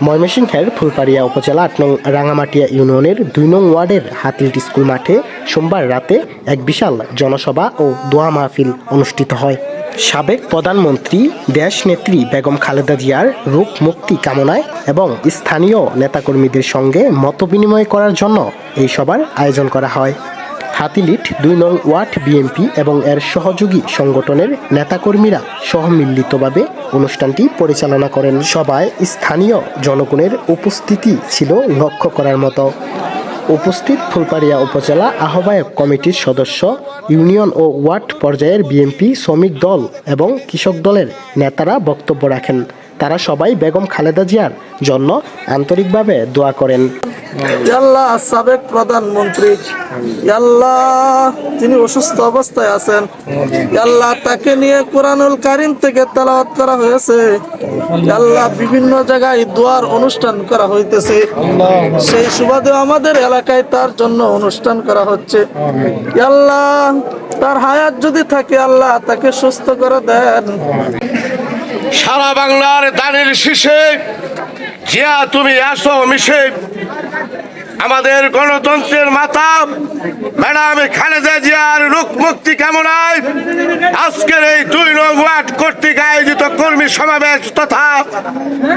ময়মনসিংহের ফুলবাড়িয়া উপজেলা ৮ নং রাঙামাটিয়া ইউনিয়নের ২ নং ওয়ার্ডের হাতিলটি স্কুল মাঠে সোমবার রাতে এক বিশাল জনসভা ও দোয়া মাহফিল অনুষ্ঠিত হয়। সাবেক প্রধানমন্ত্রী দেশনেত্রী বেগম খালেদা জিয়ার রোগ মুক্তি কামনায় এবং স্থানীয় নেতাকর্মীদের সঙ্গে মতবিনিময় করার জন্য এই সভার আয়োজন করা হয়। হাতিলিট ২ নং ওয়ার্ড বিএনপি এবং এর সহযোগী সংগঠনের নেতাকর্মীরা সহমিলিতভাবে অনুষ্ঠানটি পরিচালনা করেন। সভায় স্থানীয় জনগণের উপস্থিতি ছিল লক্ষ্য করার মতো। উপস্থিত ফুলবাড়িয়া উপজেলা আহ্বায়ক কমিটির সদস্য, ইউনিয়ন ও ওয়ার্ড পর্যায়ের বিএনপি, শ্রমিক দল এবং কৃষক দলের নেতারা বক্তব্য রাখেন। তারা সবাই বেগম খালেদা জিয়ার জন্য আন্তরিকভাবে দোয়া করেন। আল্লাহ সাবেক প্রধানমন্ত্রী, আল্লাহ তিনি অসুস্থ অবস্থায় আছেন, আল্লাহ তাকে নিয়ে কোরআনুল কারীম থেকে তেলাওয়াত করা হয়েছে, আল্লাহ বিভিন্ন জায়গায় দোয়ার অনুষ্ঠান করা হইতেছে, সেই সুবাদে আমাদের এলাকায় তার জন্য অনুষ্ঠান করা হচ্ছে। আল্লাহ তার হায়াত যদি থাকে আল্লাহ তাকে সুস্থ করে দেন। সারা বাংলার দানের শীষে জিয়া তুমি আসো মিশে, আমাদের গণতন্ত্রের মাতা ম্যাডাম খালেদা জিয়ার রোগ মুক্তি কামনায় আজকের এই ২ নং ওয়ার্ড কর্তৃক আয়োজিত কর্মী সমাবেশ তথা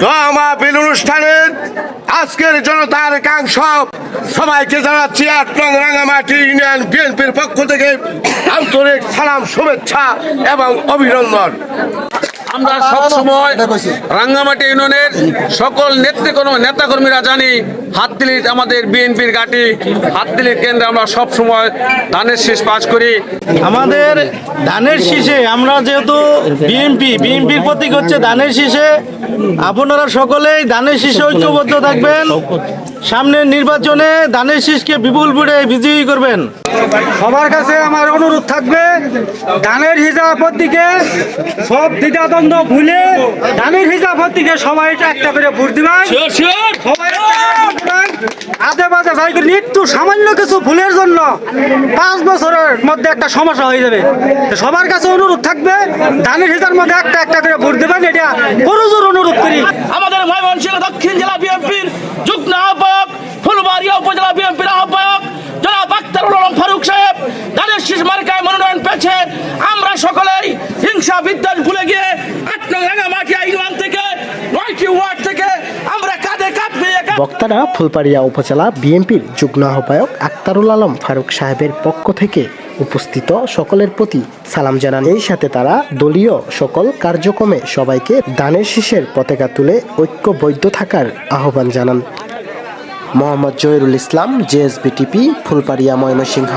দোয়া মাহফিল অনুষ্ঠানের আজকের জনতার একাংশ সবাইকে জানাচ্ছি ৮ নং রাঙামাটি ইউনিয়ন বিএনপির পক্ষ থেকে আন্তরিক সালাম, শুভেচ্ছা এবং অভিনন্দন। আমরা সবসময় রাঙ্গামাটি ইউনিয়নের সকল নেতাকর্মীরা জানি হাতদিলির আমাদের বিএনপির ঘাঁটি। হাতদিলির কেন্দ্রে আমরা সবসময় ধানের শীষ পাস করি। আমাদের ধানের শীষে আমরা যেহেতু বিএনপির প্রতীক হচ্ছে ধানের শীষে, আপনারা সকলেই ধানের শীষে ঐক্যবদ্ধ থাকবেন। সামনের নির্বাচনে ধানের শীষকে বিপুল ভোটে বিজয়ী করবেন। সবার কাছে আমার অনুরোধ থাকবে, ধানের হিসাব প্রতীকে সব দ্বিধাদ্বন্দ্ব ভুলে ধানের হিসাব প্রতীকে সবাই একটা করে ভোট দিবেন। আজে বাজে যাই করে একটু সামান্য কিছু ভুলের জন্য 5 বছরের মধ্যে একটা সমস্যা হয়ে যাবে। সবার কাছে অনুরোধ থাকবে, ধানের হিসাবের মধ্যে একটা করে ভোট দিবেন, এটা করজোর অনুরোধ করি। আমাদের ময়মনসিংহ দক্ষিণ জেলা বিএনপির যুগ্ম আহ্বায়ক, ফুলবাড়িয়া উপজেলা বিএনপির আহ্বায়ক জনাব আখতারুল আলম ফারুক সাহেব ধানের শীষ মার্কায় মনোনয়ন পেয়েছে। আমরা সকলেই হিংসা বিদ্বেষ ভুলে গিয়ে ৮ নং রাঙামাটিয়া ইউনিয়ন থেকে ৯টি ওয়ার্ড থেকে আমরা কাঁধে কাঁধ মিলিয়ে বক্তারা ফুলবাড়িয়া উপজেলা বিএনপির যুগ্ম আহ্বায়ক আখতারুল আলম ফারুক সাহেবের পক্ষ থেকে উপস্থিত সকলের প্রতি সালাম জানান। এই সাথে তারা দলীয় সকল কার্যক্রমে সবাইকে ধানের শীষের পতাকা তুলে ঐক্যবদ্ধ থাকার আহ্বান জানান। মোহাম্মদ জহিরুল ইসলাম, জেএসবি টিভি, ফুলবাড়িয়া, ময়মনসিংহ।